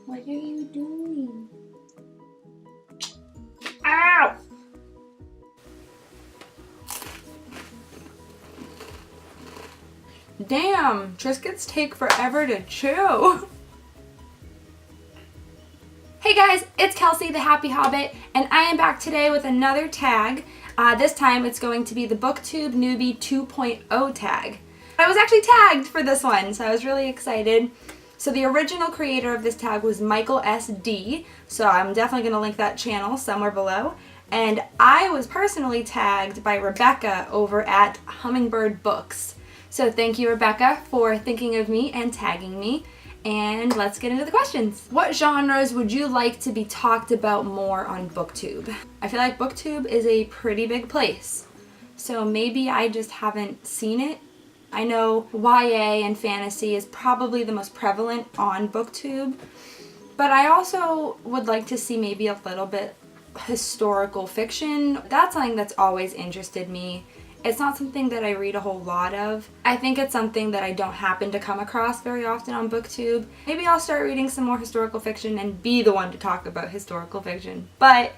What are you doing? Ow! Damn, Triscuits take forever to chew. Hey guys, it's Kelsey the Happy Hobbit, and I am back today with another tag. This time it's going to be the Booktube Newbie 2.0 tag. I was actually tagged for this one, so I was really excited. So the original creator of this tag was Michael S.D, so I'm definitely going to link that channel somewhere below. And I was personally tagged by Rebecca over at Hummingbird Books. So thank you, Rebecca, for thinking of me and tagging me. And let's get into the questions. What genres would you like to be talked about more on Booktube? I feel like Booktube is a pretty big place, so maybe I just haven't seen it. I know YA and fantasy is probably the most prevalent on Booktube, but I also would like to see maybe a little bit historical fiction. That's something that's always interested me. It's not something that I read a whole lot of. I think it's something that I don't happen to come across very often on Booktube. Maybe I'll start reading some more historical fiction and be the one to talk about historical fiction. But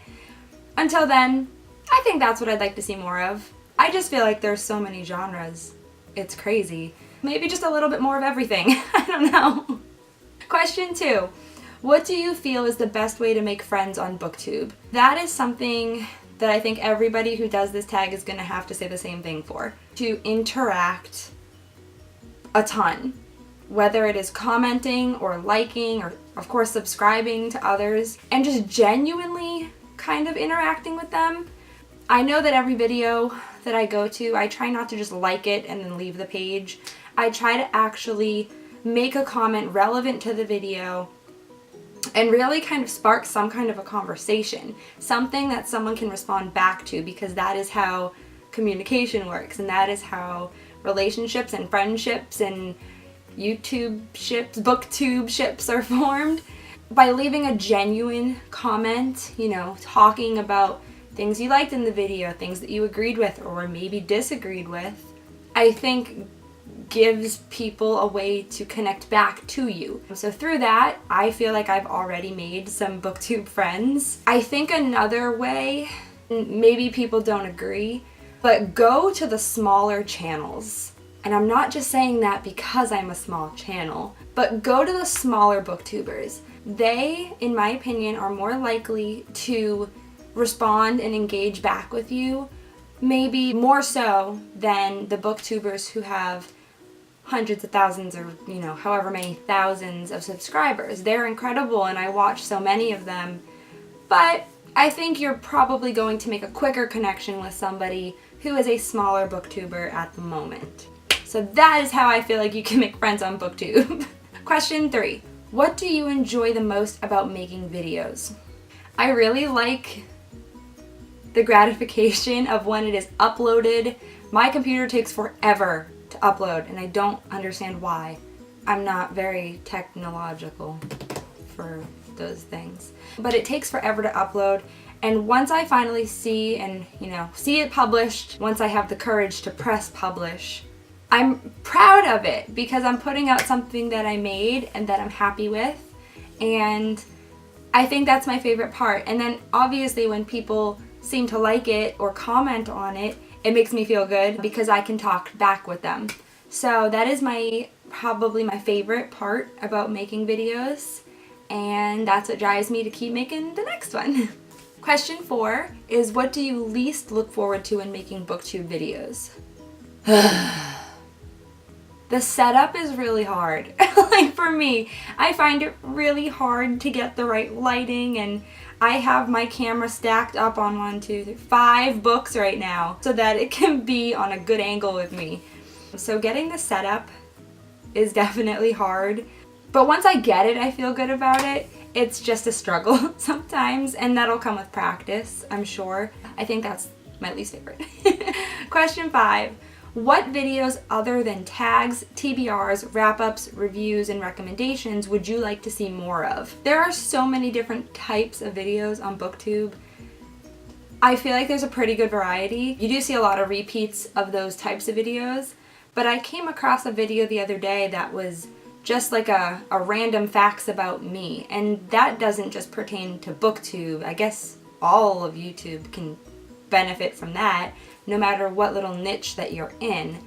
until then, I think that's what I'd like to see more of. I just feel like there's so many genres. It's crazy. Maybe just a little bit more of everything. I don't know. Question 2. What do you feel is the best way to make friends on Booktube? That is something that I think everybody who does this tag is going to have to say the same thing for. To interact a ton. Whether it is commenting or liking or, of course, subscribing to others. And just genuinely kind of interacting with them. I know that every video that I go to, I try not to just like it and then leave the page. I try to actually make a comment relevant to the video and really kind of spark some kind of a conversation. Something that someone can respond back to, because that is how communication works, and that is how relationships and friendships and YouTube ships, Booktube ships are formed. By leaving a genuine comment, you know, talking about things you liked in the video, things that you agreed with or maybe disagreed with, I think gives people a way to connect back to you. So through that, I feel like I've already made some Booktube friends. I think another way, maybe people don't agree, but go to the smaller channels. And I'm not just saying that because I'm a small channel, but go to the smaller Booktubers. They, in my opinion, are more likely to respond and engage back with you, maybe more so than the Booktubers who have hundreds of thousands or, you know, however many thousands of subscribers. They're incredible and I watch so many of them, but I think you're probably going to make a quicker connection with somebody who is a smaller Booktuber at the moment. So that is how I feel like you can make friends on Booktube. Question 3. What do you enjoy the most about making videos? I really like the gratification of when it is uploaded. My computer takes forever to upload and I don't understand why. I'm not very technological for those things. But it takes forever to upload, and once I finally see and, you know, see it published, once I have the courage to press publish, I'm proud of it because I'm putting out something that I made and that I'm happy with, and I think that's my favorite part. And then obviously when people seem to like it or comment on it, it makes me feel good because I can talk back with them. So that is probably my favorite part about making videos, and that's what drives me to keep making the next one. Question 4 is, what do you least look forward to when making Booktube videos? The setup is really hard. Like for me, I find it really hard to get the right lighting, and I have my camera stacked up on 5 books right now so that it can be on a good angle with me. So getting the setup is definitely hard, but once I get it, I feel good about it. It's just a struggle sometimes, and that'll come with practice, I'm sure. I think that's my least favorite. Question 5. What videos other than tags, TBRs, wrap-ups, reviews, and recommendations would you like to see more of? There are so many different types of videos on Booktube. I feel like there's a pretty good variety. You do see a lot of repeats of those types of videos, but I came across a video the other day that was just like a random facts about me. And that doesn't just pertain to BookTube. I guess all of YouTube can benefit from that, no matter what little niche that you're in.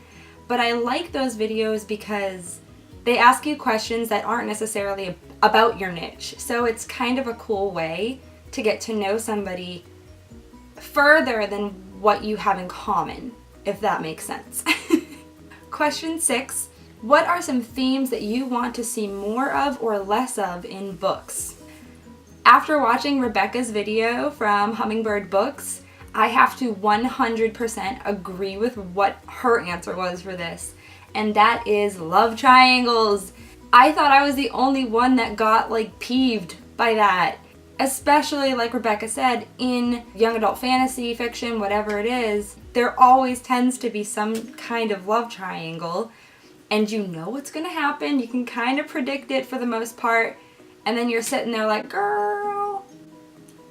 But I like those videos because they ask you questions that aren't necessarily about your niche. So it's kind of a cool way to get to know somebody further than what you have in common, if that makes sense. Question 6. What are some themes that you want to see more of or less of in books? After watching Rebecca's video from Hummingbird Books, I have to 100% agree with what her answer was for this, and that is love triangles. I thought I was the only one that got like peeved by that. Especially, like Rebecca said, in young adult fantasy, fiction, whatever it is, there always tends to be some kind of love triangle, and you know what's gonna happen. You can kind of predict it for the most part, and then you're sitting there like, girl,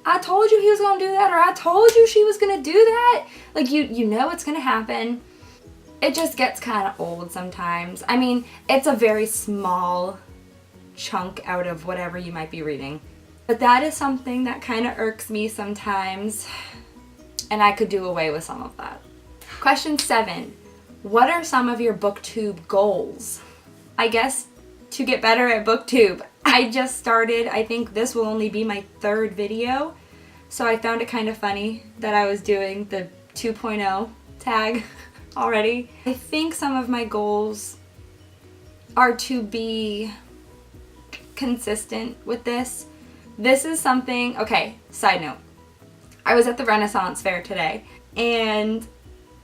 I told you he was gonna do that, or I told you she was gonna do that. Like, you know what's gonna happen. It just gets kind of old sometimes. I mean, it's a very small chunk out of whatever you might be reading. But that is something that kind of irks me sometimes, and I could do away with some of that. Question 7. What are some of your BookTube goals? I guess to get better at BookTube. I just started, I think this will only be my 3rd video, so I found it kind of funny that I was doing the 2.0 tag already. I think some of my goals are to be consistent with this. This is something, okay, side note. I was at the Renaissance Fair today, and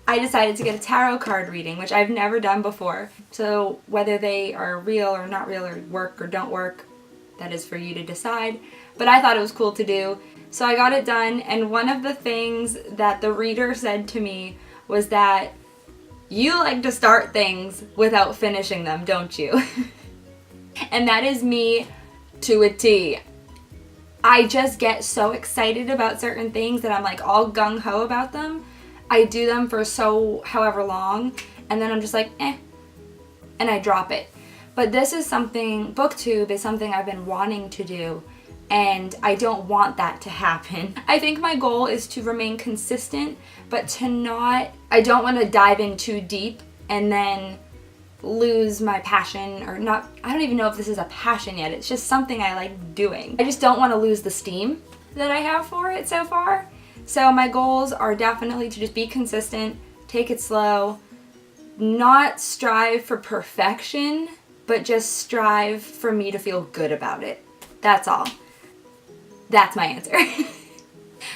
I decided to get a tarot card reading, which I've never done before. So whether they are real or not real, or work or don't work, that is for you to decide. But I thought it was cool to do. So I got it done, and one of the things that the reader said to me was that you like to start things without finishing them, don't you? And that is me to a T. I just get so excited about certain things that I'm like all gung-ho about them. I do them for however long, and then I'm just like, and I drop it. But this is something, BookTube is something I've been wanting to do, and I don't want that to happen. I think my goal is to remain consistent, but to not, I don't want to dive in too deep and then lose my passion, or not, I don't even know if this is a passion yet. It's just something I like doing. I just don't want to lose the steam that I have for it so far. So my goals are definitely to just be consistent, take it slow, not strive for perfection, but just strive for me to feel good about it. That's all. That's my answer.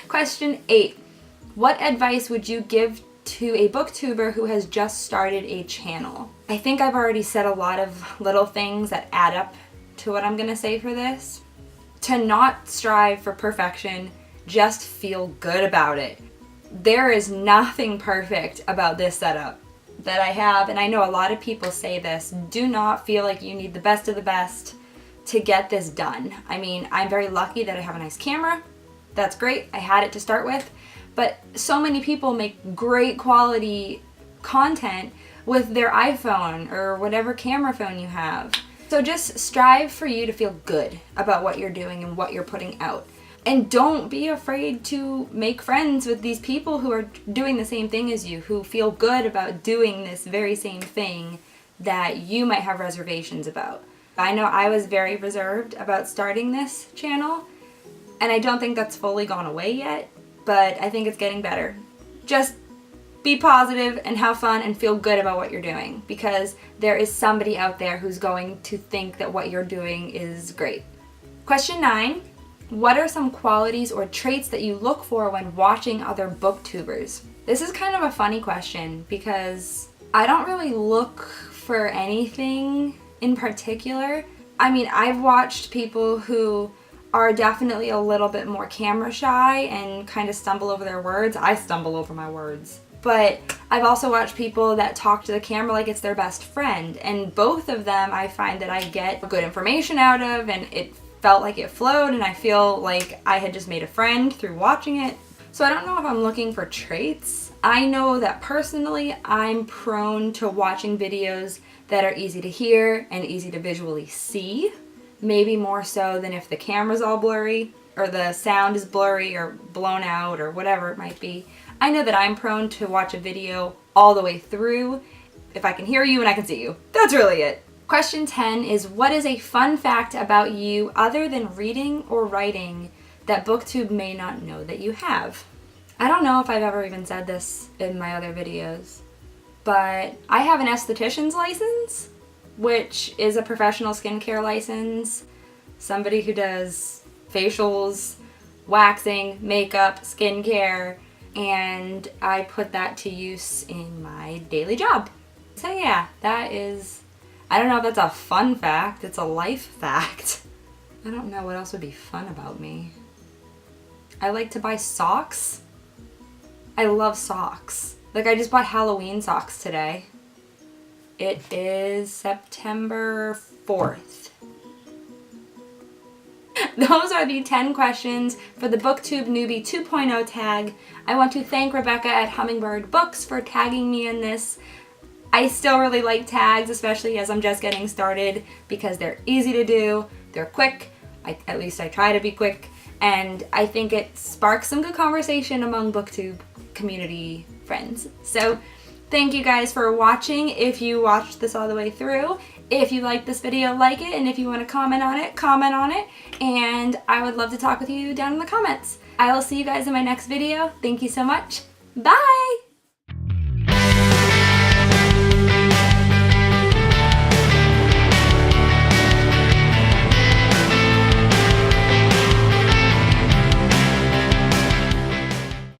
Question 8. What advice would you give to a booktuber who has just started a channel? I think I've already said a lot of little things that add up to what I'm gonna say for this. To not strive for perfection, just feel good about it. There is nothing perfect about this setup that I have, and I know a lot of people say this. Do not feel like you need the best of the best to get this done. I mean, I'm very lucky that I have a nice camera. That's great. I had it to start with. But so many people make great quality content with their iPhone or whatever camera phone you have. So just strive for you to feel good about what you're doing and what you're putting out. And don't be afraid to make friends with these people who are doing the same thing as you, who feel good about doing this very same thing that you might have reservations about. I know I was very reserved about starting this channel, and I don't think that's fully gone away yet, but I think it's getting better. Just be positive and have fun and feel good about what you're doing, because there is somebody out there who's going to think that what you're doing is great. Question 9. What are some qualities or traits that you look for when watching other booktubers? This is kind of a funny question because I don't really look for anything in particular. I mean, I've watched people who are definitely a little bit more camera shy and kind of stumble over their words. I stumble over my words. But I've also watched people that talk to the camera like it's their best friend, and both of them I find that I get good information out of, and it felt like it flowed, and I feel like I had just made a friend through watching it. So I don't know if I'm looking for traits. I know that personally I'm prone to watching videos that are easy to hear and easy to visually see. Maybe more so than if the camera's all blurry or the sound is blurry or blown out or whatever it might be. I know that I'm prone to watch a video all the way through if I can hear you and I can see you. That's really it. Question 10 is, what is a fun fact about you other than reading or writing that Booktube may not know that you have? I don't know if I've ever even said this in my other videos, but I have an esthetician's license, which is a professional skincare license. Somebody who does facials, waxing, makeup, skincare, and I put that to use in my daily job. So yeah, that is, I don't know if that's a fun fact, it's a life fact. I don't know what else would be fun about me. I like to buy socks. I love socks. Like, I just bought Halloween socks today. It is September 4th. Those are the 10 questions for the Booktube Newbie 2.0 tag. I want to thank Rebecca at Hummingbird Books for tagging me in this. I still really like tags, especially as I'm just getting started, because they're easy to do, they're quick, at least I try to be quick, and I think it sparks some good conversation among Booktube community friends. So thank you guys for watching. If you watched this all the way through, if you like this video, like it, and if you want to comment on it, and I would love to talk with you down in the comments. I will see you guys in my next video. Thank you so much. Bye!